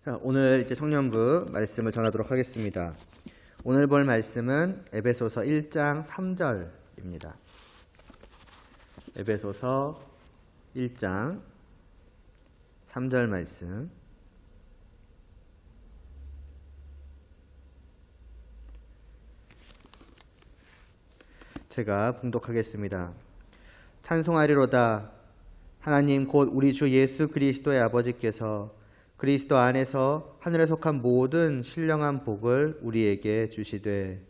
자, 오늘 이제 청년부 말씀을 전하도록 하겠습니다. 오늘 볼 말씀은 에베소서 1장 3절입니다. 에베소서 1장 3절 말씀. 제가 봉독하겠습니다. 찬송하리로다. 하나님 곧 우리 주 예수 그리스도의 아버지께서 그리스도 안에서 하늘에 속한 모든 신령한 복을 우리에게 주시되.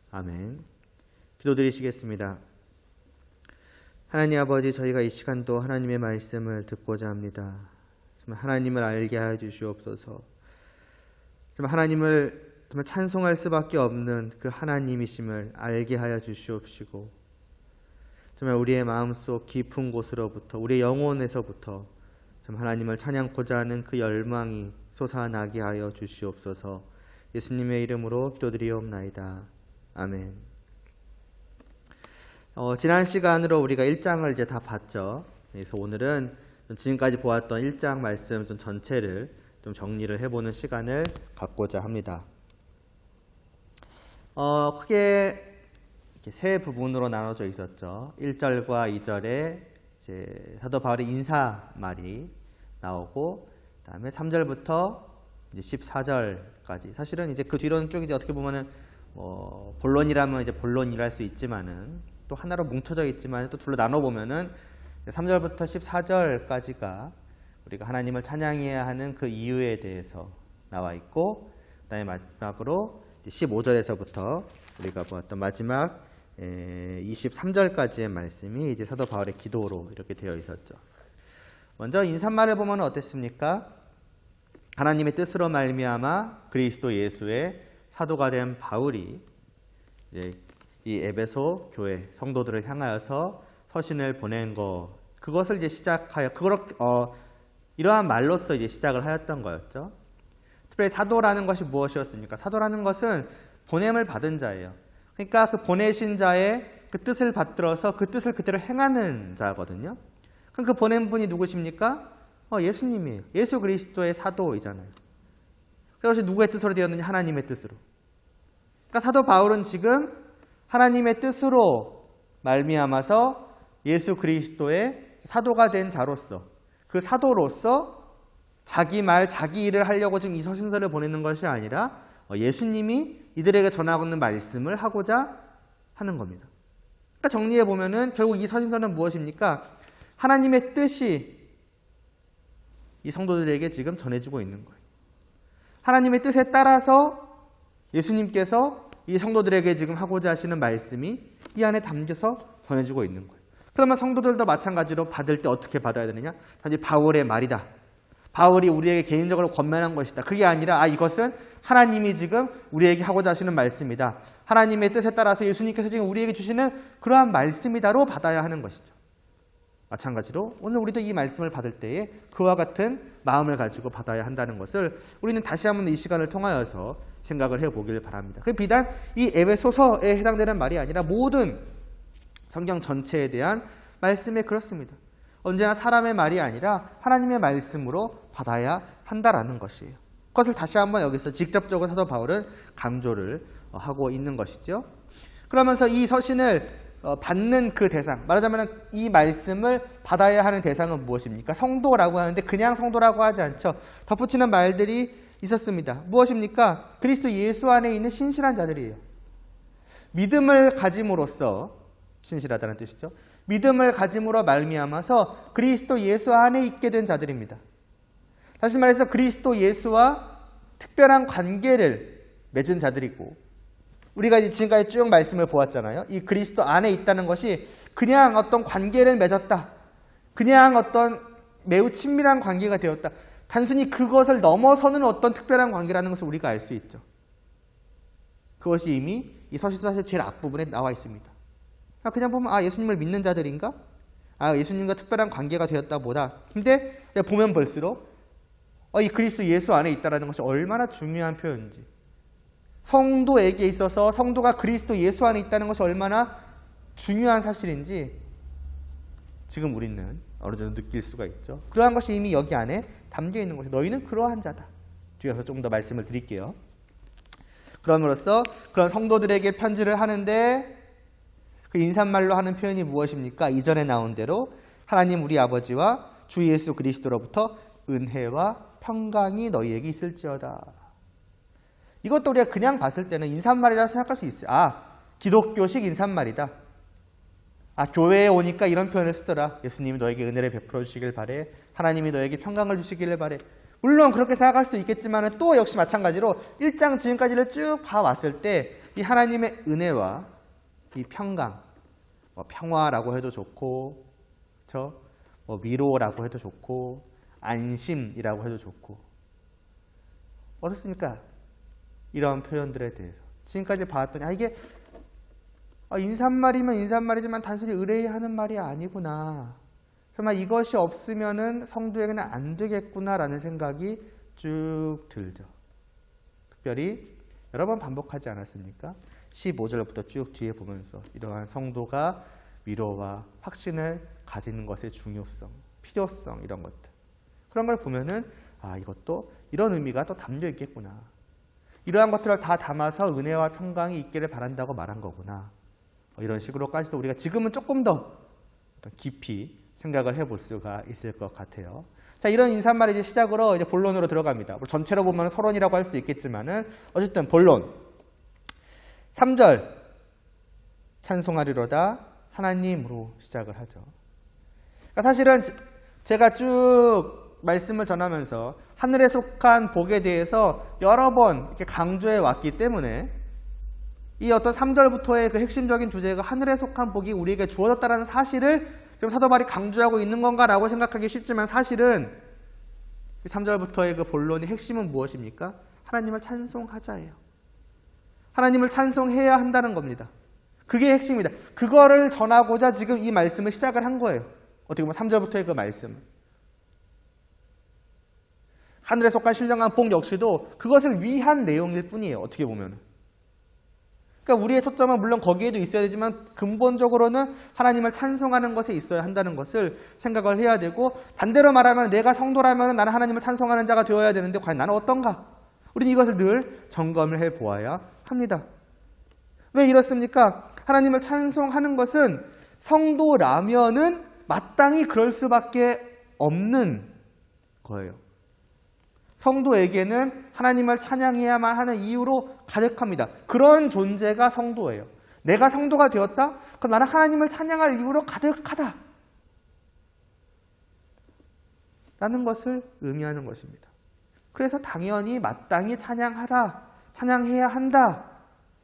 아멘. 기도드리시겠습니다. 하나님 아버지, 저희가 이 시간도 하나님의 말씀을 듣고자 합니다. 정말 하나님을 알게 하여 주시옵소서. 정말 하나님을 정말 찬송할 수밖에 없는 그 하나님이심을 알게 하여 주시옵시고, 정말 우리의 마음속 깊은 곳으로부터, 우리의 영혼에서부터 정말 하나님을 찬양코자 하는 그 열망이 솟아나게 하여 주시옵소서. 예수님의 이름으로 기도드리옵나이다. 아멘. 지난 시간으로 우리가 1장을 이제 다 봤죠. 그래서 오늘은 지금까지 보았던 1장 말씀 좀 전체를 좀 정리를 해보는 시간을 갖고자 합니다. 크게 이렇게 세 부분으로 나눠져 있었죠. 1절과 2절에 이제 사도 바울의 인사말이 나오고, 그다음에 3절부터 이제 14절까지. 사실은 이제 그 뒤로는 쭉 이제 어떻게 보면은 본론이라면 이제 본론이라 할 수 있지만은, 또 하나로 뭉쳐져 있지만 또 둘로 나눠 보면은 3절부터 14절까지가 우리가 하나님을 찬양해야 하는 그 이유에 대해서 나와 있고, 그다음에 마지막으로 15절에서부터 우리가 보았던 마지막 23절까지의 말씀이 이제 사도 바울의 기도로 이렇게 되어 있었죠. 먼저 인사말을 보면 어땠습니까? 하나님의 뜻으로 말미암아 그리스도 예수의 사도가 된 바울이 이제 이 에베소 교회 성도들을 향하여서 서신을 보낸 거, 그것을 이제 시작하여 이러한 말로써 이제 시작을 하였던 거였죠. 특별히 사도라는 것이 무엇이었습니까? 사도라는 것은 보냄을 받은 자예요. 그러니까 그 보내신 자의 그 뜻을 받들어서 그 뜻을 그대로 행하는 자거든요. 그럼 그 보낸 분이 누구십니까? 예수님이에요. 예수 그리스도의 사도이잖아요. 그것이 누구의 뜻으로 되었느냐? 하나님의 뜻으로. 그러니까 사도 바울은 지금 하나님의 뜻으로 말미암아서 예수 그리스도의 사도가 된 자로서, 그 사도로서 자기 말, 자기 일을 하려고 지금 이 서신서를 보내는 것이 아니라 예수님이 이들에게 전하고 있는 말씀을 하고자 하는 겁니다. 그러니까 정리해 보면은 결국 이 서신서는 무엇입니까? 하나님의 뜻이 이 성도들에게 지금 전해지고 있는 거예요. 하나님의 뜻에 따라서 예수님께서 이 성도들에게 지금 하고자 하시는 말씀이 이 안에 담겨서 전해지고 있는 거예요. 그러면 성도들도 마찬가지로 받을 때 어떻게 받아야 되느냐? 단지 바울의 말이다. 바울이 우리에게 개인적으로 권면한 것이다. 그게 아니라 이것은 하나님이 지금 우리에게 하고자 하시는 말씀이다. 하나님의 뜻에 따라서 예수님께서 지금 우리에게 주시는 그러한 말씀이다로 받아야 하는 것이죠. 마찬가지로 오늘 우리도 이 말씀을 받을 때에 그와 같은 마음을 가지고 받아야 한다는 것을 우리는 다시 한번 이 시간을 통하여서 생각을 해보길 바랍니다. 그 비단 이 에베소서에 해당되는 말이 아니라 모든 성경 전체에 대한 말씀에 그렇습니다. 언제나 사람의 말이 아니라 하나님의 말씀으로 받아야 한다라는 것이에요. 그것을 다시 한번 여기서 직접적으로 사도 바울은 강조를 하고 있는 것이죠. 그러면서 이 서신을 받는 그 대상, 말하자면 이 말씀을 받아야 하는 대상은 무엇입니까? 성도라고 하는데 그냥 성도라고 하지 않죠. 덧붙이는 말들이 있었습니다. 무엇입니까? 그리스도 예수 안에 있는 신실한 자들이에요. 믿음을 가짐으로써, 신실하다는 뜻이죠. 믿음을 가짐으로 말미암아서 그리스도 예수 안에 있게 된 자들입니다. 다시 말해서 그리스도 예수와 특별한 관계를 맺은 자들이고, 우리가 이제 지금까지 쭉 말씀을 보았잖아요. 이 그리스도 안에 있다는 것이 그냥 어떤 관계를 맺었다, 그냥 어떤 매우 친밀한 관계가 되었다, 단순히 그것을 넘어서는 어떤 특별한 관계라는 것을 우리가 알 수 있죠. 그것이 이미 이 서신서 사실 제일 앞부분에 나와 있습니다. 그냥 보면 예수님을 믿는 자들인가? 예수님과 특별한 관계가 되었다 보다. 근데 보면 볼수록 이 그리스도 예수 안에 있다는 것이 얼마나 중요한 표현인지, 성도에게 있어서 성도가 그리스도 예수 안에 있다는 것이 얼마나 중요한 사실인지 지금 우리는 어느 정도 느낄 수가 있죠. 그러한 것이 이미 여기 안에 담겨 있는 것이죠. 너희는 그러한 자다. 뒤에서 좀 더 말씀을 드릴게요. 그럼으로써 그런 성도들에게 편지를 하는데 그 인사말로 하는 표현이 무엇입니까? 이전에 나온 대로 하나님 우리 아버지와 주 예수 그리스도로부터 은혜와 평강이 너희에게 있을지어다. 이것도 우리가 그냥 봤을 때는 인사말이라고 생각할 수 있어요. 기독교식 인사말이다. 교회에 오니까 이런 표현을 쓰더라. 예수님이 너에게 은혜를 베풀어 주시길 바래. 하나님이 너에게 평강을 주시기를 바래. 물론 그렇게 생각할 수도 있겠지만 또 역시 마찬가지로 1장 지금까지를 쭉 봐왔을 때 이 하나님의 은혜와 이 평강, 평화라고 해도 좋고, 그렇죠? 위로라고 해도 좋고, 안심이라고 해도 좋고, 어떻습니까? 이런 표현들에 대해서 지금까지 봐왔더니 이게 인사말이면 인사말이지만 단순히 의뢰하는 말이 아니구나. 정말 이것이 없으면은 성도에게는 안 되겠구나라는 생각이 쭉 들죠. 특별히 여러 번 반복하지 않았습니까? 15절부터 쭉 뒤에 보면서 이러한 성도가 위로와 확신을 가지는 것의 중요성, 필요성 이런 것들. 그런 걸 보면은 이것도 이런 의미가 또 담겨 있겠구나. 이러한 것들을 다 담아서 은혜와 평강이 있기를 바란다고 말한 거구나. 이런 식으로까지도 우리가 지금은 조금 더 깊이 생각을 해볼 수가 있을 것 같아요. 자, 이런 인사말이 이제 시작으로 이제 본론으로 들어갑니다. 전체로 보면 서론이라고 할 수도 있겠지만은 어쨌든 본론. 3절 찬송하리로다 하나님으로 시작을 하죠. 그러니까 사실은 제가 쭉 말씀을 전하면서 하늘에 속한 복에 대해서 여러 번 이렇게 강조해 왔기 때문에 이 어떤 3절부터의 그 핵심적인 주제가 하늘에 속한 복이 우리에게 주어졌다는 사실을 지금 사도 바울이 강조하고 있는 건가라고 생각하기 쉽지만 사실은 3절부터의 그 본론의 핵심은 무엇입니까? 하나님을 찬송하자예요. 하나님을 찬송해야 한다는 겁니다. 그게 핵심입니다. 그거를 전하고자 지금 이 말씀을 시작을 한 거예요. 어떻게 보면 3절부터의 그 말씀. 하늘에 속한 신령한 복 역시도 그것을 위한 내용일 뿐이에요. 어떻게 보면. 그러니까 우리의 초점은 물론 거기에도 있어야 되지만 근본적으로는 하나님을 찬송하는 것에 있어야 한다는 것을 생각을 해야 되고, 반대로 말하면 내가 성도라면 나는 하나님을 찬송하는 자가 되어야 되는데 과연 나는 어떤가? 우리는 이것을 늘 점검을 해보아야 합니다. 왜 이렇습니까? 하나님을 찬송하는 것은 성도라면은 마땅히 그럴 수밖에 없는 거예요. 성도에게는 하나님을 찬양해야만 하는 이유로 가득합니다. 그런 존재가 성도예요. 내가 성도가 되었다? 그럼 나는 하나님을 찬양할 이유로 가득하다. 라는 것을 의미하는 것입니다. 그래서 당연히 마땅히 찬양하라, 찬양해야 한다.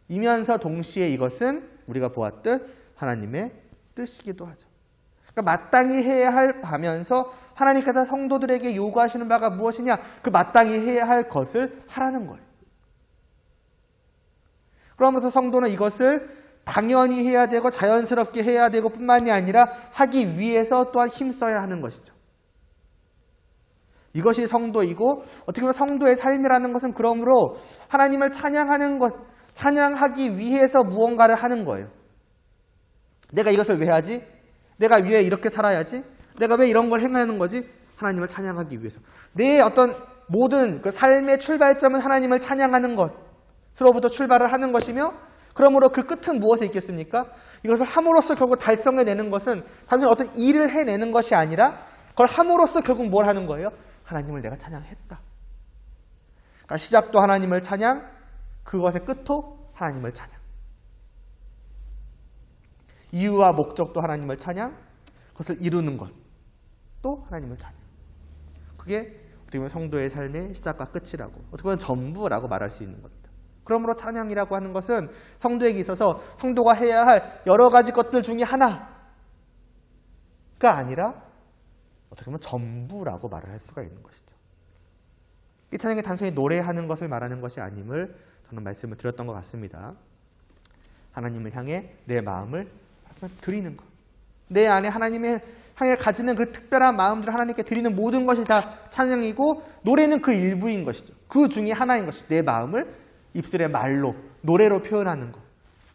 이면서 동시에 이것은 우리가 보았듯 하나님의 뜻이기도 하죠. 그러니까 마땅히 해야 할 하면서 하나님께서 성도들에게 요구하시는 바가 무엇이냐? 그 마땅히 해야 할 것을 하라는 거예요. 그러면서 성도는 이것을 당연히 해야 되고 자연스럽게 해야 되고 뿐만이 아니라 하기 위해서 또한 힘써야 하는 것이죠. 이것이 성도이고, 어떻게 보면 성도의 삶이라는 것은 그러므로 하나님을 찬양하는 것, 찬양하기 위해서 무언가를 하는 거예요. 내가 이것을 왜 하지? 내가 왜 이렇게 살아야지? 내가 왜 이런 걸 행하는 거지? 하나님을 찬양하기 위해서. 내 어떤 모든 그 삶의 출발점은 하나님을 찬양하는 것으로부터 출발을 하는 것이며, 그러므로 그 끝은 무엇에 있겠습니까? 이것을 함으로써 결국 달성해내는 것은 단순히 어떤 일을 해내는 것이 아니라 그걸 함으로써 결국 뭘 하는 거예요? 하나님을 내가 찬양했다. 그러니까 시작도 하나님을 찬양, 그것의 끝도 하나님을 찬양. 이유와 목적도 하나님을 찬양, 그것을 이루는 것도 하나님을 찬양. 그게 어떻게 보면 성도의 삶의 시작과 끝이라고, 어떻게 보면 전부라고 말할 수 있는 겁니다. 그러므로 찬양이라고 하는 것은 성도에게 있어서 성도가 해야 할 여러 가지 것들 중에 하나가 아니라 어떻게 보면 전부라고 말을 할 수가 있는 것이죠. 이 찬양이 단순히 노래하는 것을 말하는 것이 아님을 저는 말씀을 드렸던 것 같습니다. 하나님을 향해 내 마음을 드리는 것. 내 안에 하나님을 향해 가지는 그 특별한 마음들을 하나님께 드리는 모든 것이 다 찬양이고, 노래는 그 일부인 것이죠. 그 중에 하나인 것이죠. 내 마음을 입술의 말로, 노래로 표현하는 것.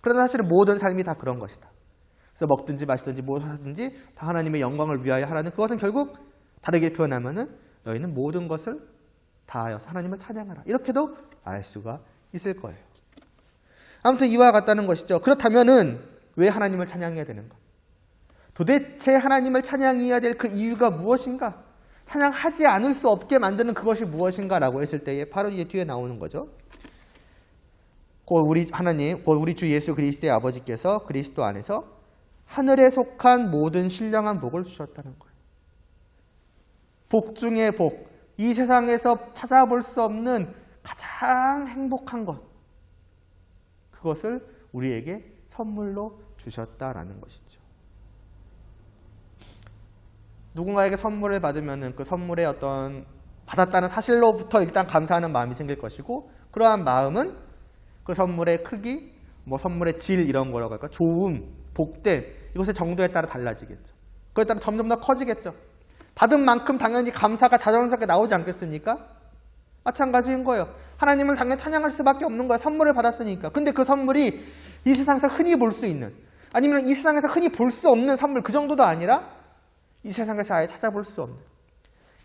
그러나 사실은 모든 삶이 다 그런 것이다. 그래서 먹든지 마시든지 무엇을 하든지 다 하나님의 영광을 위하여 하라는, 그것은 결국 다르게 표현하면은 너희는 모든 것을 다하여서 하나님을 찬양하라. 이렇게도 알 수가 있을 거예요. 아무튼 이와 같다는 것이죠. 그렇다면은 왜 하나님을 찬양해야 되는가? 도대체 하나님을 찬양해야 될 그 이유가 무엇인가? 찬양하지 않을 수 없게 만드는 그것이 무엇인가라고 했을 때에 바로 이제 뒤에 나오는 거죠. 곧 우리 하나님, 곧 우리 주 예수 그리스도의 아버지께서 그리스도 안에서 하늘에 속한 모든 신령한 복을 주셨다는 거예요. 복 중의 복, 이 세상에서 찾아볼 수 없는 가장 행복한 것, 그것을 우리에게 선물로 주셨다라는 것이죠. 누군가에게 선물을 받으면 그 선물의 어떤 받았다는 사실로부터 일단 감사하는 마음이 생길 것이고, 그러한 마음은 그 선물의 크기, 뭐 선물의 질 이런 거라고 할까, 좋음, 복됨, 이것의 정도에 따라 달라지겠죠. 그에 따라 점점 더 커지겠죠. 받은 만큼 당연히 감사가 자연스럽게 나오지 않겠습니까? 마찬가지인 거예요. 하나님을 당연히 찬양할 수밖에 없는 거예요. 선물을 받았으니까. 근데 그 선물이 이 세상에서 흔히 볼 수 있는, 아니면 이 세상에서 흔히 볼 수 없는 선물, 그 정도도 아니라 이 세상에서 아예 찾아볼 수 없는,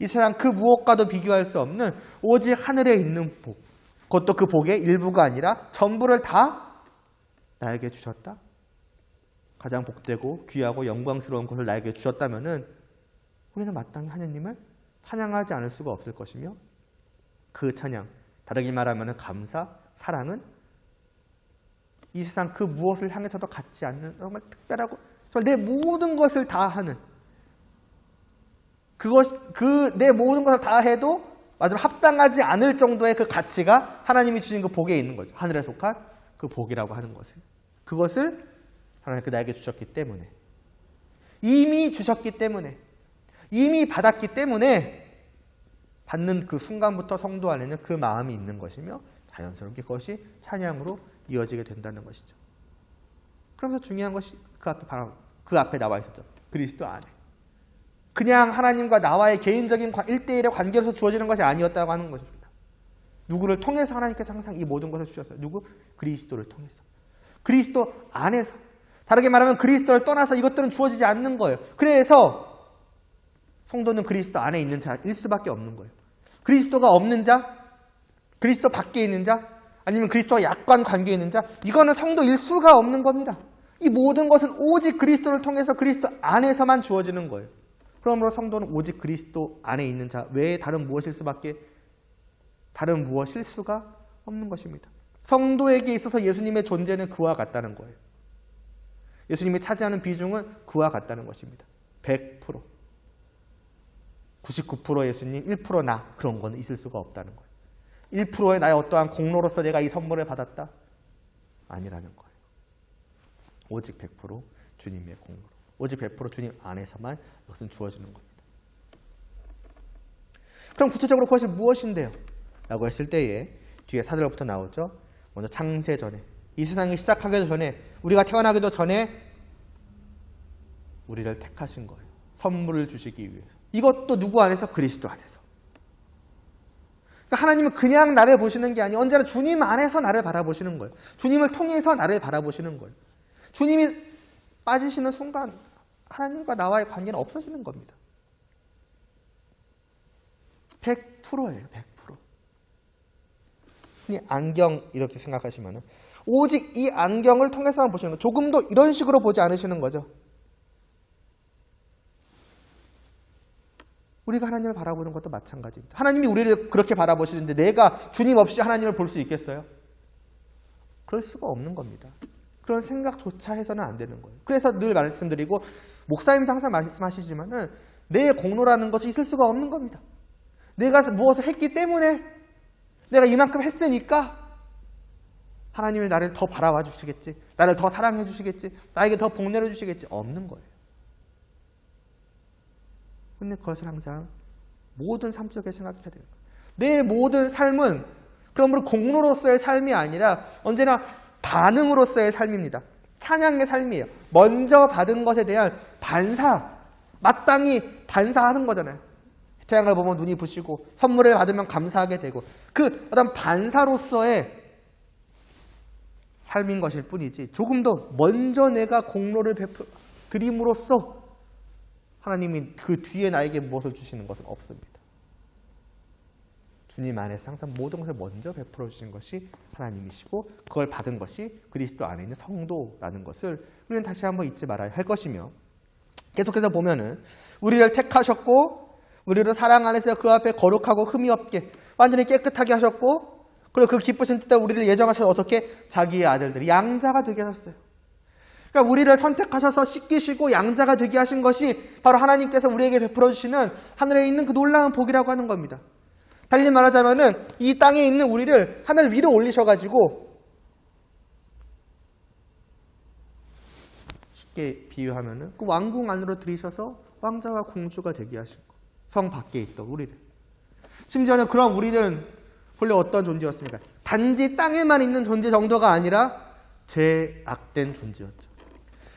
이 세상 그 무엇과도 비교할 수 없는 오직 하늘에 있는 복, 그것도 그 복의 일부가 아니라 전부를 다 나에게 주셨다. 가장 복되고 귀하고 영광스러운 것을 나에게 주셨다면은 우리는 마땅히 하나님을 찬양하지 않을 수가 없을 것이며, 그 찬양, 다르게 말하면 감사, 사랑은 이 세상 그 무엇을 향해서도 갖지 않는 정말 특별하고 내 모든 것을 다 하는, 내 모든 것을 다 해도 마지막 합당하지 않을 정도의 그 가치가 하나님이 주신 그 복에 있는 거죠. 하늘에 속한 그 복이라고 하는 것을. 그것을 하나님께 나에게 주셨기 때문에, 이미 주셨기 때문에, 이미 받았기 때문에 받는 그 순간부터 성도 안에는 그 마음이 있는 것이며 자연스럽게 그것이 찬양으로 이어지게 된다는 것이죠. 그러면서 중요한 것이 그 앞에 나와 있었죠. 그리스도 안에. 그냥 하나님과 나와의 개인적인 1대1의 관계로서 주어지는 것이 아니었다고 하는 것입니다. 누구를 통해서 하나님께서 항상 이 모든 것을 주셨어요. 누구? 그리스도를 통해서. 그리스도 안에서. 다르게 말하면 그리스도를 떠나서 이것들은 주어지지 않는 거예요. 그래서 성도는 그리스도 안에 있는 자일 수밖에 없는 거예요. 그리스도가 없는 자, 그리스도 밖에 있는 자, 아니면 그리스도와 약간 관계에 있는 자, 이거는 성도일 수가 없는 겁니다. 이 모든 것은 오직 그리스도를 통해서 그리스도 안에서만 주어지는 거예요. 그러므로 성도는 오직 그리스도 안에 있는 자 외에 다른 무엇일 수가 없는 것입니다. 성도에게 있어서 예수님의 존재는 그와 같다는 거예요. 예수님이 차지하는 비중은 그와 같다는 것입니다. 100%. 99% 예수님, 1% 나, 그런 거는 있을 수가 없다는 거예요. 1%의 나의 어떠한 공로로서 내가 이 선물을 받았다? 아니라는 거예요. 오직 100% 주님의 공로로, 오직 100% 주님 안에서만 이것은 주어지는 겁니다. 그럼 구체적으로 그것이 무엇인데요? 라고 했을 때에 뒤에 4절부터 나오죠. 먼저 창세 전에, 이 세상이 시작하기도 전에, 우리가 태어나기도 전에 우리를 택하신 거예요. 선물을 주시기 위해서. 이것도 누구 안에서? 그리스도 안에서. 그러니까 하나님은 그냥 나를 보시는 게 아니에요. 언제나 주님 안에서 나를 바라보시는 거예요. 주님을 통해서 나를 바라보시는 거예요. 주님이 빠지시는 순간 하나님과 나와의 관계는 없어지는 겁니다. 100%예요. 100%. 이 안경 이렇게 생각하시면 오직 이 안경을 통해서만 보시는 거예요. 조금도 이런 식으로 보지 않으시는 거죠. 우리가 하나님을 바라보는 것도 마찬가지입니다. 하나님이 우리를 그렇게 바라보시는데 내가 주님 없이 하나님을 볼 수 있겠어요? 그럴 수가 없는 겁니다. 그런 생각조차 해서는 안 되는 거예요. 그래서 늘 말씀드리고 목사님도 항상 말씀하시지만은 내 공로라는 것이 있을 수가 없는 겁니다. 내가 무엇을 했기 때문에, 내가 이만큼 했으니까 하나님이 나를 더 바라봐 주시겠지, 나를 더 사랑해 주시겠지, 나에게 더 복 내려주시겠지, 없는 거예요. 근데 그것을 항상 모든 삶 속에 생각해야 돼요. 내 모든 삶은 그러므로 공로로서의 삶이 아니라 언제나 반응으로서의 삶입니다. 찬양의 삶이에요. 먼저 받은 것에 대한 반사, 마땅히 반사하는 거잖아요. 태양을 보면 눈이 부시고 선물을 받으면 감사하게 되고, 그 어떤 반사로서의 삶인 것일 뿐이지, 조금 더 먼저 내가 공로를 드림으로써 하나님이 그 뒤에 나에게 무엇을 주시는 것은 없습니다. 주님 안에서 항상 모든 것을 먼저 베풀어 주신 것이 하나님이시고 그걸 받은 것이 그리스도 안에 있는 성도라는 것을 우리는 다시 한번 잊지 말아야 할 것이며, 계속해서 보면은 우리를 택하셨고 우리를 사랑 안에서 그 앞에 거룩하고 흠이 없게 완전히 깨끗하게 하셨고, 그리고 그 기쁘신 뜻대로 우리를 예정하셔서 어떻게 자기의 아들들이 양자가 되게 하셨어요. 그러니까 우리를 선택하셔서 씻기시고 양자가 되게 하신 것이 바로 하나님께서 우리에게 베풀어 주시는 하늘에 있는 그 놀라운 복이라고 하는 겁니다. 달리 말하자면은 이 땅에 있는 우리를 하늘 위로 올리셔가지고, 쉽게 비유하면은 그 왕궁 안으로 들이셔서 왕자와 공주가 되게 하신 거. 성 밖에 있던 우리를. 심지어는 그런 우리는 본래 어떤 존재였습니까? 단지 땅에만 있는 존재 정도가 아니라 죄악된 존재였죠.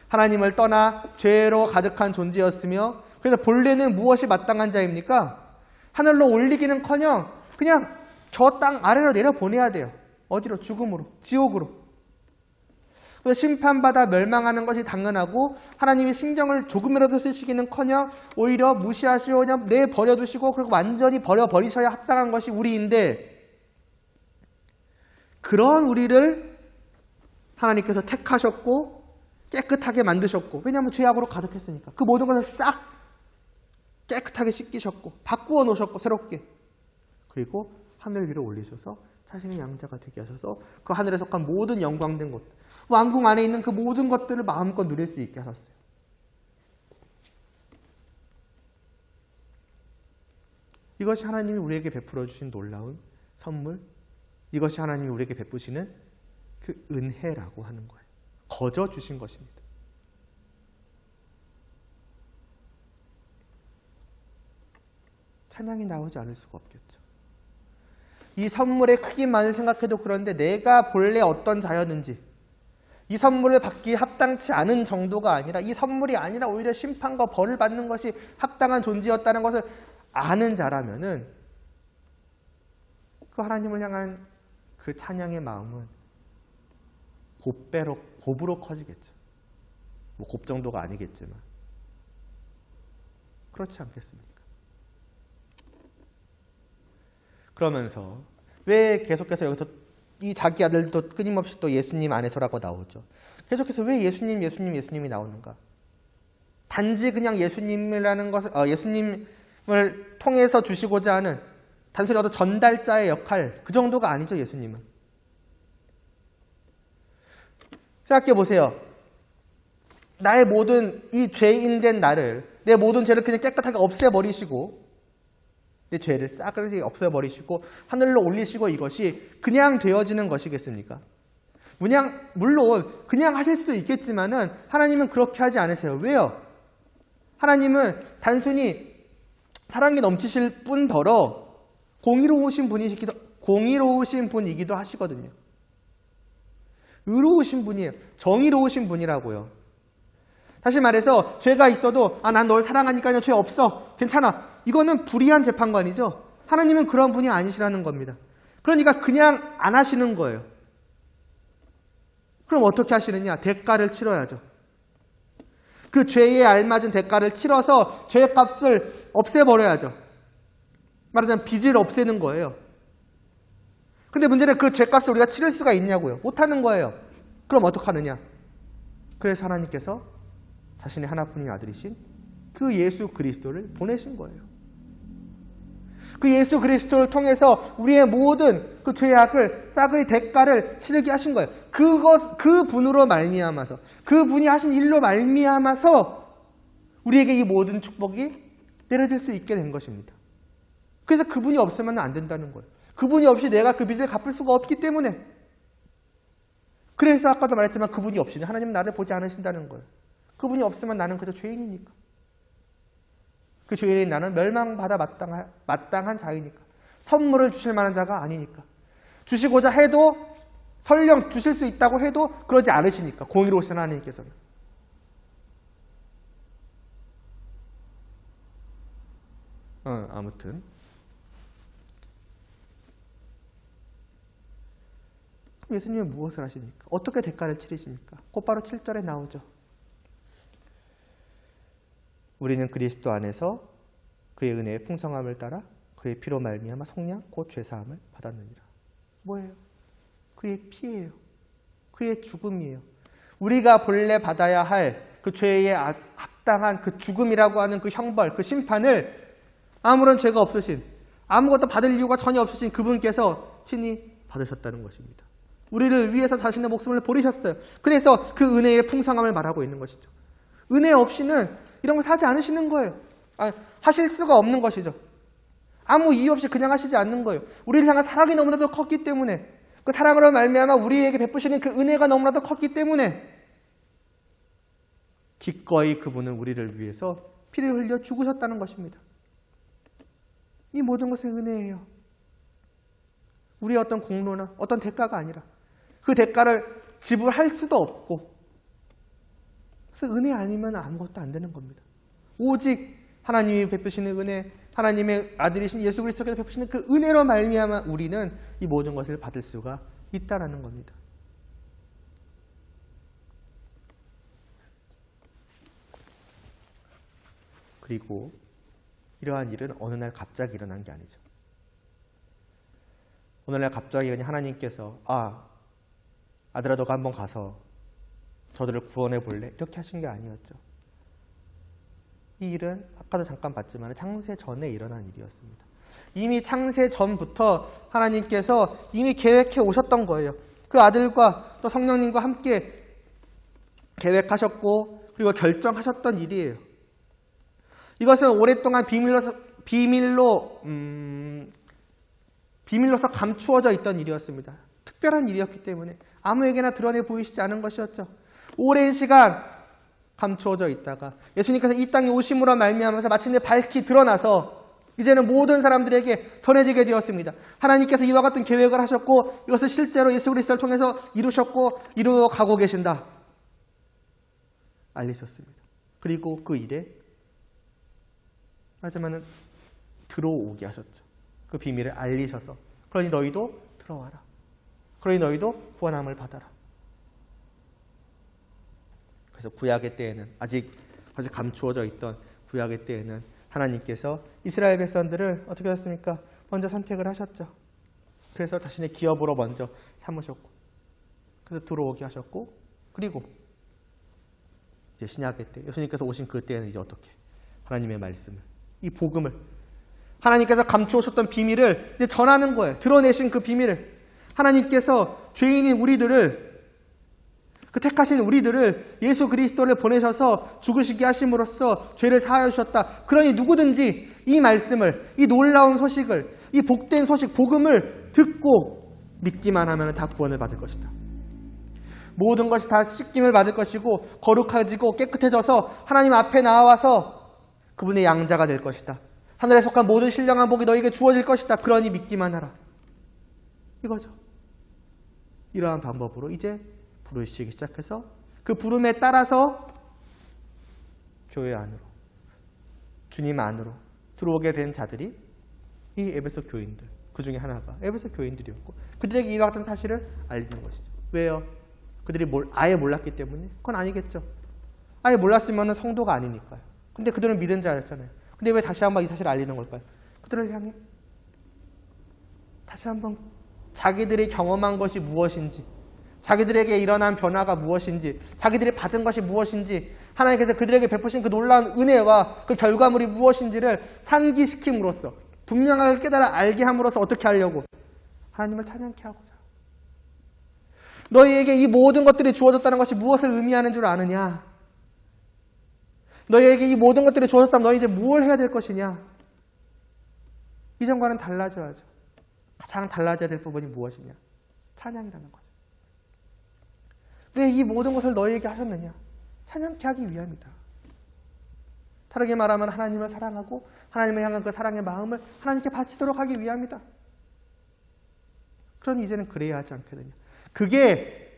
하나님을 떠나 죄로 가득한 존재였으며, 그래서 본래는 무엇이 마땅한 자입니까? 하늘로 올리기는커녕 그냥 저 땅 아래로 내려보내야 돼요. 어디로? 죽음으로, 지옥으로. 그래서 심판받아 멸망하는 것이 당연하고, 하나님이 신경을 조금이라도 쓰시기는커녕 오히려 무시하시고 그냥 내버려두시고 그리고 완전히 버려버리셔야 합당한 것이 우리인데, 그런 우리를 하나님께서 택하셨고 깨끗하게 만드셨고, 왜냐하면 죄악으로 가득했으니까 그 모든 것을 싹 깨끗하게 씻기셨고 바꾸어 놓으셨고 새롭게, 그리고 하늘 위로 올리셔서 자신의 양자가 되게 하셔서 그 하늘에 속한 모든 영광된 것, 왕궁 안에 있는 그 모든 것들을 마음껏 누릴 수 있게 하셨어요. 이것이 하나님이 우리에게 베풀어 주신 놀라운 선물, 이것이 하나님이 우리에게 베푸시는 그 은혜라고 하는 거예요. 거저 주신 것입니다. 찬양이 나오지 않을 수가 없겠죠. 이 선물의 크기만을 생각해도 그런데 내가 본래 어떤 자였는지, 이 선물을 받기 합당치 않은 정도가 아니라, 이 선물이 아니라 오히려 심판과 벌을 받는 것이 합당한 존재였다는 것을 아는 자라면은 그 하나님을 향한 그 찬양의 마음은 곱으로 커지겠죠. 뭐 곱 정도가 아니겠지만 그렇지 않겠습니까? 그러면서 왜 계속해서 여기서 이 자기 아들도 끊임없이 또 예수님 안에서라고 나오죠. 계속해서 왜 예수님이 나오는가? 단지 그냥 예수님이라는 것을 예수님을 통해서 주시고자 하는 단순히 어떤 전달자의 역할, 그 정도가 아니죠. 예수님은. 생각해 보세요. 나의 모든 이 죄인된 나를, 내 모든 죄를 그냥 깨끗하게 없애버리시고, 내 죄를 싸그리 없애버리시고 하늘로 올리시고, 이것이 그냥 되어지는 것이겠습니까? 물론 그냥 하실 수도 있겠지만은 하나님은 그렇게 하지 않으세요. 왜요? 하나님은 단순히 사랑이 넘치실 뿐더러 공의로우신 분이기도 하시거든요. 의로우신 분이에요. 정의로우신 분이라고요. 다시 말해서 죄가 있어도 난 널 사랑하니까 죄 없어, 괜찮아, 이거는 불의한 재판관이죠. 하나님은 그런 분이 아니시라는 겁니다. 그러니까 그냥 안 하시는 거예요. 그럼 어떻게 하시느냐? 대가를 치러야죠. 그 죄에 알맞은 대가를 치러서 죄의 값을 없애버려야죠. 말하자면 빚을 없애는 거예요. 근데 문제는 그 죄값을 우리가 치를 수가 있냐고요. 못하는 거예요. 그럼 어떡하느냐? 그래서 하나님께서 자신의 하나뿐인 아들이신 그 예수 그리스도를 보내신 거예요. 그 예수 그리스도를 통해서 우리의 모든 그 죄악을 싸그리 대가를 치르게 하신 거예요. 그 분으로 말미암아서, 그 분이 하신 일로 말미암아서 우리에게 이 모든 축복이 내려질 수 있게 된 것입니다. 그래서 그분이 없으면 안 된다는 거예요. 그분이 없이 내가 그 빚을 갚을 수가 없기 때문에. 그래서 아까도 말했지만 그분이 없이는 하나님은 나를 보지 않으신다는 거예요. 그분이 없으면 나는 그저 죄인이니까. 그 죄인인 나는 멸망받아 마땅한 자이니까. 선물을 주실 만한 자가 아니니까. 주시고자 해도, 설령 주실 수 있다고 해도 그러지 않으시니까. 공의로우신 하나님께서는. 아무튼 예수님은 무엇을 하십니까? 어떻게 대가를 치르십니까? 곧바로 7절에 나오죠. 우리는 그리스도 안에서 그의 은혜의 풍성함을 따라 그의 피로 말미암아 속량 곧 죄사함을 받았느니라. 뭐예요? 그의 피예요. 그의 죽음이에요. 우리가 본래 받아야 할 그 죄에 합당한 그 죽음이라고 하는 그 형벌, 그 심판을 아무런 죄가 없으신, 아무것도 받을 이유가 전혀 없으신 그분께서 친히 받으셨다는 것입니다. 우리를 위해서 자신의 목숨을 버리셨어요. 그래서 그 은혜의 풍성함을 말하고 있는 것이죠. 은혜 없이는 이런 거 하지 않으시는 거예요. 하실 수가 없는 것이죠. 아무 이유 없이 그냥 하시지 않는 거예요. 우리를 향한 사랑이 너무나도 컸기 때문에, 그 사랑으로 말미암아 우리에게 베푸시는 그 은혜가 너무나도 컸기 때문에 기꺼이 그분은 우리를 위해서 피를 흘려 죽으셨다는 것입니다. 이 모든 것은 은혜예요. 우리의 어떤 공로나 어떤 대가가 아니라 그 대가를 지불할 수도 없고, 그래서 은혜 아니면 아무것도 안 되는 겁니다. 오직 하나님이 베푸시는 은혜, 하나님의 아들이신 예수 그리스도께서 베푸시는 그 은혜로 말미암아 우리는 이 모든 것을 받을 수가 있다라는 겁니다. 그리고 이러한 일은 어느 날 갑자기 일어난 게 아니죠. 어느 날 갑자기 하나님께서 아들아 너가 한번 가서 저들을 구원해 볼래? 이렇게 하신 게 아니었죠. 이 일은 아까도 잠깐 봤지만 창세 전에 일어난 일이었습니다. 이미 창세 전부터 하나님께서 이미 계획해 오셨던 거예요. 그 아들과 또 성령님과 함께 계획하셨고 그리고 결정하셨던 일이에요. 이것은 오랫동안 비밀로서 감추어져 있던 일이었습니다. 특별한 일이었기 때문에 아무에게나 드러내 보이시지 않은 것이었죠. 오랜 시간 감추어져 있다가 예수님께서 이 땅에 오심으로 말미암아서 마침내 밝히 드러나서 이제는 모든 사람들에게 전해지게 되었습니다. 하나님께서 이와 같은 계획을 하셨고 이것을 실제로 예수 그리스도를 통해서 이루셨고 이루어 가고 계신다. 알리셨습니다. 그리고 그 일에 하지만은 들어오게 하셨죠. 그 비밀을 알리셔서 그러니 너희도 들어와라. 그러니 너희도 구원함을 받아라. 그래서 구약의 때에는 아직 감추어져 있던 구약의 때에는 하나님께서 이스라엘 백성들을 어떻게 하셨습니까? 먼저 선택을 하셨죠. 그래서 자신의 기업으로 먼저 삼으셨고 그래서 들어오게 하셨고 그리고 이제 신약의 때 예수님께서 오신 그 때에는 이제 어떻게 하나님의 말씀을 이 복음을 하나님께서 감추오셨던 비밀을 이제 전하는 거예요. 드러내신 그 비밀을 하나님께서 죄인인 우리들을 그 택하신 우리들을 예수 그리스도를 보내셔서 죽으시게 하심으로써 죄를 사하여 주셨다. 그러니 누구든지 이 말씀을 이 놀라운 소식을 이 복된 소식 복음을 듣고 믿기만 하면 다 구원을 받을 것이다. 모든 것이 다 씻김을 받을 것이고 거룩해지고 깨끗해져서 하나님 앞에 나와서 그분의 양자가 될 것이다. 하늘에 속한 모든 신령한 복이 너에게 주어질 것이다. 그러니 믿기만 하라. 이거죠. 이러한 방법으로 이제 부르시기 시작해서 그 부름에 따라서 교회 안으로 주님 안으로 들어오게 된 자들이 이 에베소 교인들 그 중에 하나가 에베소 교인들이었고 그들에게 이와 같은 사실을 알리는 것이죠. 왜요? 그들이 아예 몰랐기 때문에? 그건 아니겠죠. 아예 몰랐으면 성도가 아니니까요. 근데 그들은 믿은 자였잖아요. 근데 왜 다시 한번 이 사실을 알리는 걸까요? 그들을 향해 다시 한번 자기들이 경험한 것이 무엇인지 자기들에게 일어난 변화가 무엇인지 자기들이 받은 것이 무엇인지 하나님께서 그들에게 베푸신 그 놀라운 은혜와 그 결과물이 무엇인지를 상기시킴으로써 분명하게 깨달아 알게 함으로써 어떻게 하려고? 하나님을 찬양케 하고자. 너희에게 이 모든 것들이 주어졌다는 것이 무엇을 의미하는 줄 아느냐? 너희에게 이 모든 것들이 주어졌다면 너희 이제 뭘 해야 될 것이냐? 이전과는 달라져야죠. 가장 달라져야 될 부분이 무엇이냐? 찬양이라는 거죠. 왜 이 모든 것을 너희에게 하셨느냐? 찬양케 하기 위함이다. 다르게 말하면 하나님을 사랑하고 하나님을 향한 그 사랑의 마음을 하나님께 바치도록 하기 위함이다. 그러니 이제는 그래야 하지 않겠느냐. 그게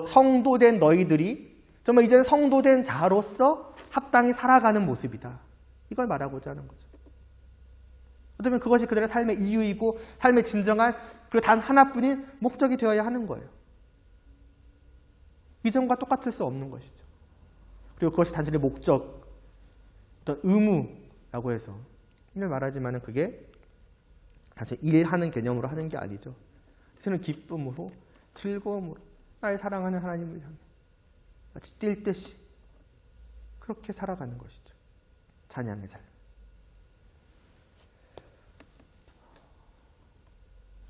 성도된 너희들이 정말 이제는 성도된 자로서 합당히 살아가는 모습이다. 이걸 말하고자 하는 거죠. 어쩌면 그것이 그들의 삶의 이유이고 삶의 진정한 그리고 단 하나뿐인 목적이 되어야 하는 거예요. 이전과 똑같을 수 없는 것이죠. 그리고 그것이 단순히 목적, 어떤 의무라고 해서 을 말하지만 그게 사실 일하는 개념으로 하는 게 아니죠. 그래서 기쁨으로 즐거움으로 나의 사랑하는 하나님을 향해 마치 뛸 듯이 그렇게 살아가는 것이죠. 찬양의 삶.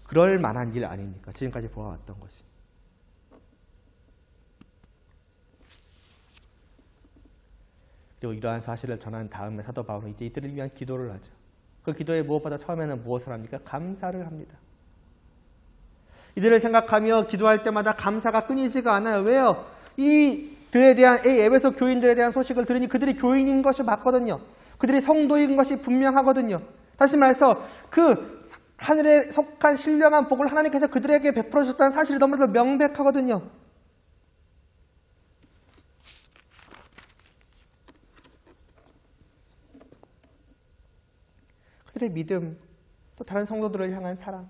그럴 만한 일 아닙니까? 지금까지 보아왔던 것이. 그리고 이러한 사실을 전한 다음에 사도 바울은 이제 이들을 위한 기도를 하죠. 그 기도에 무엇보다 처음에는 무엇을 합니까? 감사를 합니다. 이들을 생각하며 기도할 때마다 감사가 끊이지가 않아요. 왜요? 이들에 대한 이 에베소 교인들에 대한 소식을 들으니 그들이 교인인 것이 맞거든요. 그들이 성도인 것이 분명하거든요. 다시 말해서 그 하늘에 속한 신령한 복을 하나님께서 그들에게 베풀어 주셨다는 사실이 너무나도 명백하거든요. 그들의 믿음, 또 다른 성도들을 향한 사랑,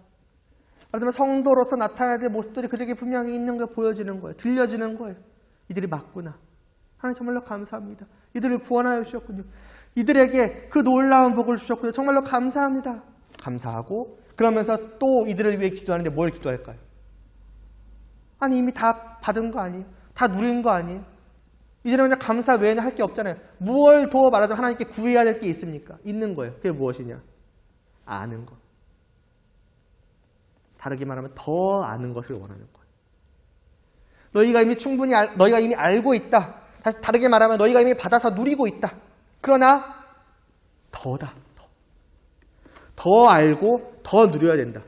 그러면 성도로서 나타나야 될 모습들이 그들에게 분명히 있는 걸 보여지는 거예요. 들려지는 거예요. 이들이 맞구나. 하나님 정말로 감사합니다. 이들을 구원하여 주셨군요. 이들에게 그 놀라운 복을 주셨군요. 정말로 감사합니다. 감사하고 그러면서 또 이들을 위해 기도하는데 뭘 기도할까요? 아니 이미 다 받은 거 아니에요? 다 누린 거 아니에요? 이제는 그냥 감사 외에는 할 게 없잖아요. 무엇을 더 말하자면 하나님께 구해야 될 게 있습니까? 있는 거예요. 그게 무엇이냐? 아는 것. 다르게 말하면 더 아는 것을 원하는 거예요. 너희가 이미 충분히 너희가 이미 알고 있다. 다르게 말하면 너희가 이미 받아서 누리고 있다. 그러나 더다. 더 알고 더 누려야 된다.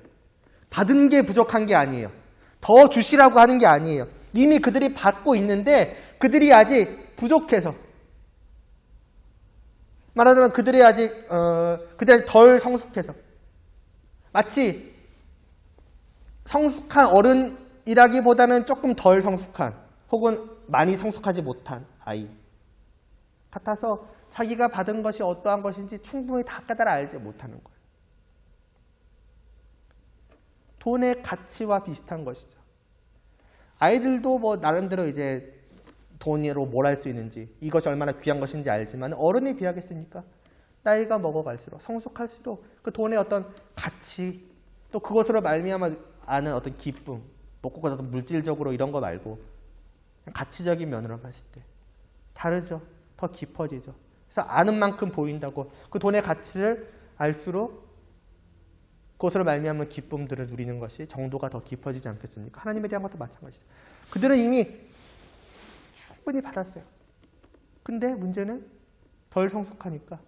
받은 게 부족한 게 아니에요. 더 주시라고 하는 게 아니에요. 이미 그들이 받고 있는데 그들이 아직 부족해서 말하자면 그들이 아직 덜 성숙해서 마치 성숙한 어른이라기보다는 조금 덜 성숙한 혹은 많이 성숙하지 못한 아이 같아서 자기가 받은 것이 어떠한 것인지 충분히 다 깨달아 알지 못하는 거예요. 돈의 가치와 비슷한 것이죠. 아이들도 뭐 나름대로 이제 돈으로 뭘 할 수 있는지 이것이 얼마나 귀한 것인지 알지만 어른이 비하겠습니까? 나이가 먹어갈수록 성숙할수록 그 돈의 어떤 가치 또 그것으로 말미암아 아는 어떤 기쁨 먹고 어떤 물질적으로 이런 거 말고 가치적인 면으로 봤을 때 다르죠. 더 깊어지죠. 그래서 아는 만큼 보인다고 그 돈의 가치를 알수록 그것으로 말미암은 기쁨들을 누리는 것이 정도가 더 깊어지지 않겠습니까? 하나님에 대한 것도 마찬가지죠. 그들은 이미 충분히 받았어요. 근데 문제는 덜 성숙하니까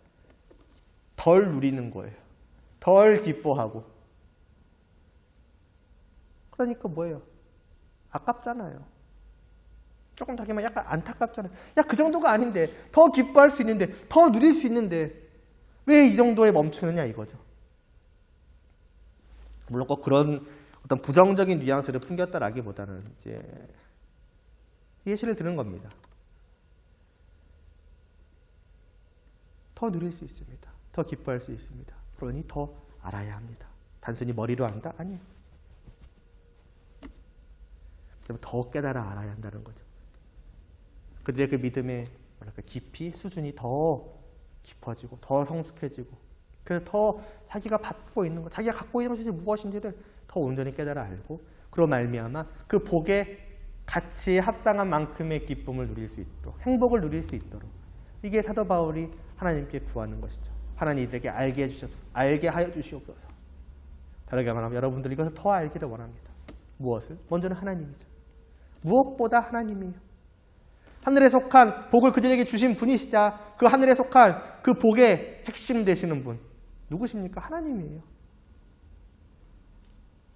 덜 누리는 거예요. 덜 기뻐하고. 그러니까 뭐예요? 아깝잖아요. 조금 더 하면 약간 안타깝잖아요. 야, 그 정도가 아닌데 더 기뻐할 수 있는데 더 누릴 수 있는데 왜 이 정도에 멈추느냐 이거죠. 물론 꼭 그런 어떤 부정적인 뉘앙스를 풍겼다라기보다는 이제 예시를 드는 겁니다. 더 누릴 수 있습니다. 더 기뻐할 수 있습니다. 그러니 더 알아야 합니다. 단순히 머리로 안다? 아니에요. 더 깨달아 알아야 한다는 거죠. 그들의 그 믿음의 깊이, 수준이 더 깊어지고 더 성숙해지고 그래서 더 자기가 받고 있는 것, 자기가 갖고 있는 것이 무엇인지를 더 온전히 깨달아 알고 그로 말미암아 그 복의 가치에 합당한 만큼의 기쁨을 누릴 수 있도록 행복을 누릴 수 있도록 이게 사도 바울이 하나님께 구하는 것이죠. 하나님 이들에게 알게 하여 주시옵소서. 다르게 말하면 여러분들이 이것을 더 알기를 원합니다. 무엇을? 먼저는 하나님이죠. 무엇보다 하나님이에요. 하늘에 속한 복을 그들에게 주신 분이시자 그 하늘에 속한 그 복의 핵심 되시는 분 누구십니까? 하나님이에요.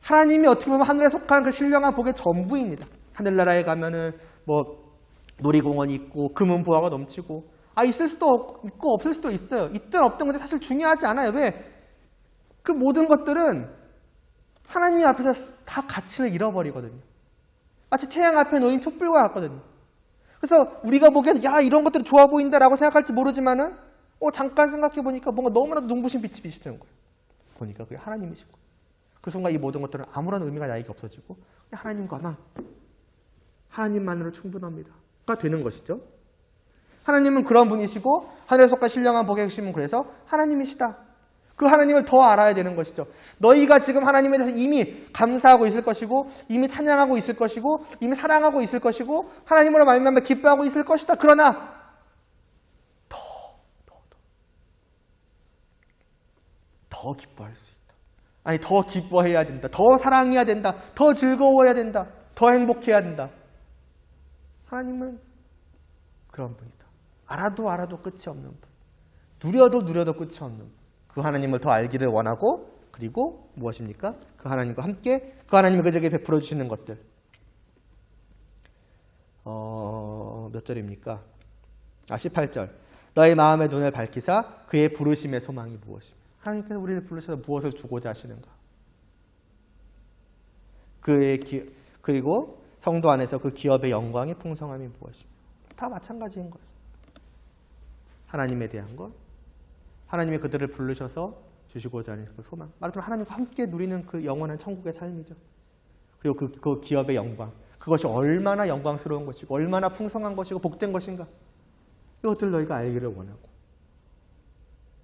하나님이 어떻게 보면 하늘에 속한 그 신령한 복의 전부입니다. 하늘나라에 가면은 뭐 놀이공원이 있고 금은 보화가 넘치고 있을 수도 있고 없을 수도 있어요. 있든 없든 근데 사실 중요하지 않아요. 왜? 그 모든 것들은 하나님 앞에서 다 가치를 잃어버리거든요. 마치 태양 앞에 놓인 촛불과 같거든요. 그래서 우리가 보기에는 야 이런 것들이 좋아 보인다라고 생각할지 모르지만은 잠깐 생각해 보니까 뭔가 너무나도 눈부신 빛이 비치는 거예요. 보니까 그게 하나님이시고 그 순간 이 모든 것들은 아무런 의미가 나에게 없어지고 그냥 하나님과만 하나님만으로 충분합니다가 되는 것이죠. 하나님은 그런 분이시고 하늘에 속한 신령한 복의 핵심은 그래서 하나님이시다. 그 하나님을 더 알아야 되는 것이죠. 너희가 지금 하나님에 대해서 이미 감사하고 있을 것이고 이미 찬양하고 있을 것이고 이미 사랑하고 있을 것이고 하나님으로 말미암아 기뻐하고 있을 것이다. 그러나 더 기뻐할 수 있다. 아니 더 기뻐해야 된다. 더 사랑해야 된다. 더 즐거워야 된다. 더 행복해야 된다. 하나님은 그런 분이다. 알아도 끝이 없는 분. 누려도 끝이 없는 분. 그 하나님을 더 알기를 원하고 그리고 무엇입니까? 그 하나님과 함께 그 하나님이 그들에게 베풀어 주시는 것들. 몇 절입니까? 18절. 너의 마음의 눈을 밝히사 그의 부르심의 소망이 무엇이며. 하나님께서 우리를 부르셔서 무엇을 주고자 하시는가? 그리고 성도 안에서 그 기업의 영광의 풍성함이 무엇이며. 다 마찬가지인 거예요. 하나님에 대한 것, 하나님이 그들을 부르셔서 주시고자 하는 그 소망. 말하자면 하나님과 함께 누리는 그 영원한 천국의 삶이죠. 그리고 그 기업의 영광. 그것이 얼마나 영광스러운 것이고 얼마나 풍성한 것이고 복된 것인가. 이것들을 너희가 알기를 원하고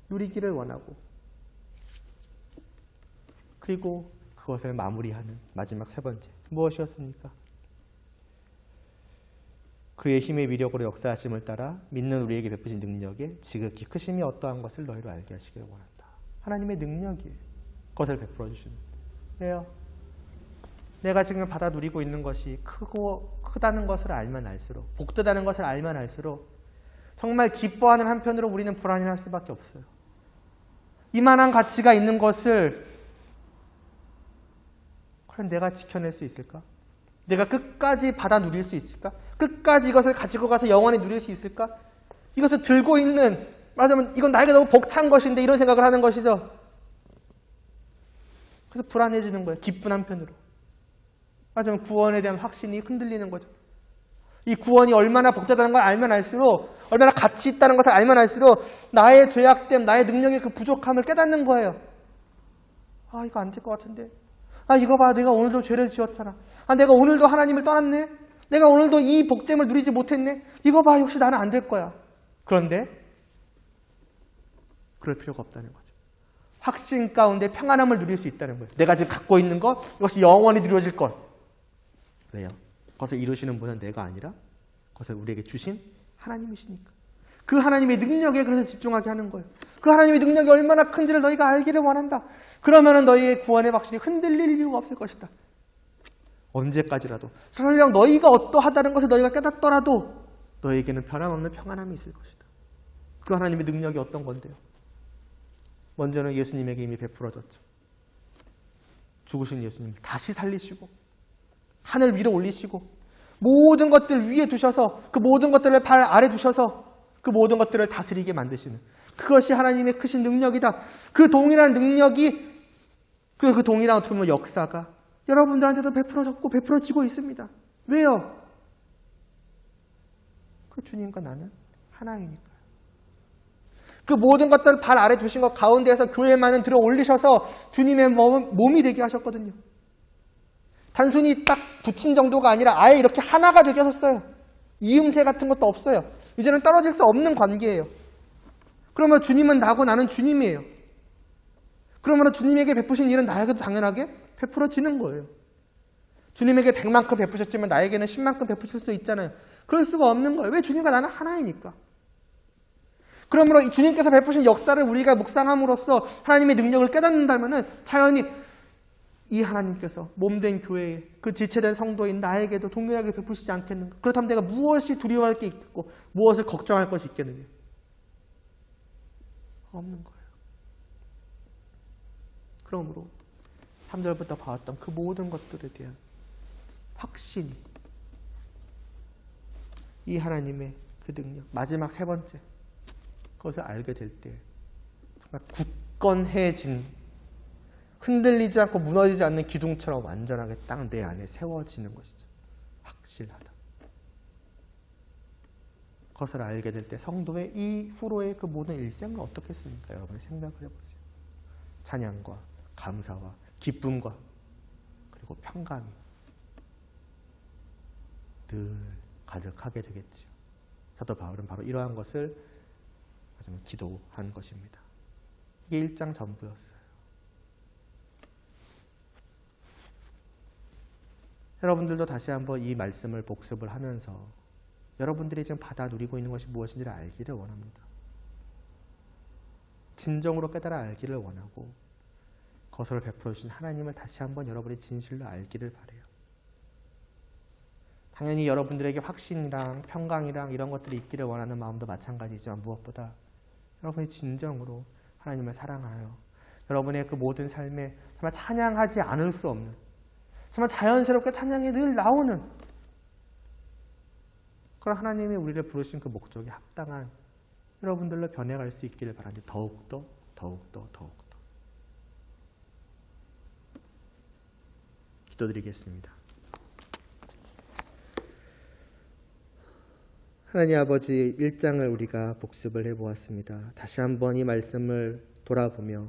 누리기를 원하고 그리고 그것을 마무리하는 마지막 세 번째. 무엇이었습니까? 그의 힘의 위력으로 역사하심을 따라 믿는 우리에게 베푸신 능력에 지극히 크심이 어떠한 것을 너희로 알게 하시기를 원한다. 하나님의 능력이에요. 그것을 베풀어 주시는. 왜요? 내가 지금 받아 누리고 있는 것이 크다는 것을 알면 알수록 복되다는 것을 알면 알수록 정말 기뻐하는 한편으로 우리는 불안해할 수밖에 없어요. 이만한 가치가 있는 것을 과연 내가 지켜낼 수 있을까? 내가 끝까지 받아 누릴 수 있을까? 끝까지 이것을 가지고 가서 영원히 누릴 수 있을까? 이것을 들고 있는, 말하자면 이건 나에게 너무 벅찬 것인데 이런 생각을 하는 것이죠. 그래서 불안해지는 거예요. 기쁜 한편으로. 말하자면 구원에 대한 확신이 흔들리는 거죠. 이 구원이 얼마나 복되다는 걸 알면 알수록, 얼마나 가치 있다는 것을 알면 알수록 나의 죄악됨, 나의 능력의 그 부족함을 깨닫는 거예요. 아, 이거 안 될 것 같은데. 아, 이거 봐. 내가 오늘도 죄를 지었잖아. 아, 내가 오늘도 하나님을 떠났네. 내가 오늘도 이 복됨을 누리지 못했네. 이거 봐. 역시 나는 안 될 거야. 그런데 그럴 필요가 없다는 거죠. 확신 가운데 평안함을 누릴 수 있다는 거예요. 내가 지금 갖고 있는 것, 이것이 영원히 이루어질 것. 왜요? 그것을 이루시는 분은 내가 아니라 그것을 우리에게 주신 하나님이시니까. 그 하나님의 능력에 그래서 집중하게 하는 거예요. 그 하나님의 능력이 얼마나 큰지를 너희가 알기를 원한다. 그러면 너희의 구원의 확신이 흔들릴 이유가 없을 것이다. 언제까지라도. 설령 너희가 어떠하다는 것을 너희가 깨닫더라도 너희에게는 변함없는 평안함이 있을 것이다. 그 하나님의 능력이 어떤 건데요? 먼저는 예수님에게 이미 베풀어졌죠. 죽으신 예수님 다시 살리시고 하늘 위로 올리시고 모든 것들 위에 두셔서 그 모든 것들을 발 아래 두셔서 그 모든 것들을 다스리게 만드시는 그것이 하나님의 크신 능력이다. 그 동일한 능력이 그 동일한 어떻게 보면 역사가 여러분들한테도 베풀어졌고 베풀어지고 있습니다. 왜요? 그 주님과 나는 하나이니까요. 그 모든 것들을 발 아래 두신 것 가운데에서 교회만은 들어 올리셔서 주님의 몸이 되게 하셨거든요. 단순히 딱 붙인 정도가 아니라 아예 이렇게 하나가 되게 하셨어요. 이음새 같은 것도 없어요. 이제는 떨어질 수 없는 관계예요. 그러면 주님은 나고 나는 주님이에요. 그러면 주님에게 베푸신 일은 나에게도 당연하게 베풀어지는 거예요. 주님에게 100만큼 베푸셨지만 나에게는 10만큼 베푸실 수 있잖아요. 그럴 수가 없는 거예요. 왜? 주님과 나는 하나이니까. 그러므로 이 주님께서 베푸신 역사를 우리가 묵상함으로써 하나님의 능력을 깨닫는다면 자연히 이 하나님께서 몸된 교회에 그 지체된 성도인 나에게도 동일하게 베푸시지 않겠는가. 그렇다면 내가 무엇이 두려워할 게 있겠고 무엇을 걱정할 것이 있겠느냐. 없는 거예요. 그러므로 3절부터 봐왔던 그 모든 것들에 대한 확신이 이 하나님의 그 능력 마지막 세 번째 그것을 알게 될 때 정말 굳건해진 흔들리지 않고 무너지지 않는 기둥처럼 완전하게 딱 내 안에 세워지는 것이죠. 확실하다. 그것을 알게 될 때 성도의 이후로의 그 모든 일생은 어떻겠습니까? 여러분 생각을 해보세요. 찬양과 감사와 기쁨과 그리고 평강이 늘 가득하게 되겠지요. 사도 바울은 바로 이러한 것을 기도한 것입니다. 이게 1장 전부였어요. 여러분들도 다시 한번 이 말씀을 복습을 하면서 여러분들이 지금 받아 누리고 있는 것이 무엇인지를 알기를 원합니다. 진정으로 깨달아 알기를 원하고 그것을 베풀어 주신 하나님을 다시 한번 여러분이 진실로 알기를 바라요. 당연히 여러분들에게 확신이랑 평강이랑 이런 것들이 있기를 원하는 마음도 마찬가지지만 무엇보다 여러분이 진정으로 하나님을 사랑하여 여러분의 그 모든 삶에 정말 찬양하지 않을 수 없는, 정말 자연스럽게 찬양이 늘 나오는 그런 하나님이 우리를 부르신 그 목적에 합당한 여러분들로 변해갈 수 있기를 바랍니다. 더욱더 기도드리겠습니다. 하나님 아버지, 1장을 우리가 복습을 해보았습니다. 다시 한번 이 말씀을 돌아보며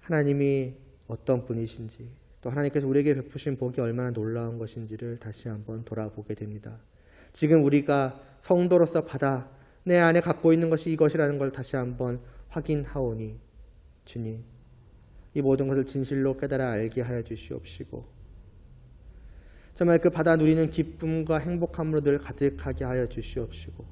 하나님이 어떤 분이신지, 또 하나님께서 우리에게 베푸신 복이 얼마나 놀라운 것인지를 다시 한번 돌아보게 됩니다. 지금 우리가 성도로서 받아 내 안에 갖고 있는 것이 이것이라는 걸 다시 한번 확인하오니 주님, 이 모든 것을 진실로 깨달아 알게 하여 주시옵시고 정말 그 받아 누리는 기쁨과 행복함으로 늘 가득하게 하여 주시옵시고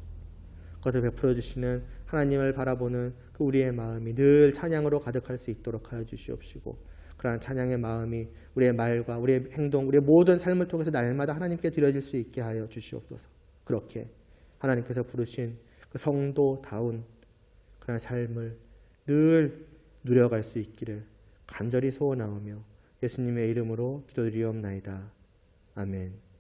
그것을 베풀어 주시는 하나님을 바라보는 그 우리의 마음이 늘 찬양으로 가득할 수 있도록 하여 주시옵시고 그러한 찬양의 마음이 우리의 말과 우리의 행동, 우리의 모든 삶을 통해서 날마다 하나님께 드려질 수 있게 하여 주시옵소서. 그렇게 하나님께서 부르신 그 성도다운 그런 삶을 늘 누려갈 수 있기를 간절히 소원하오며 예수님의 이름으로 기도드리옵나이다. 아멘.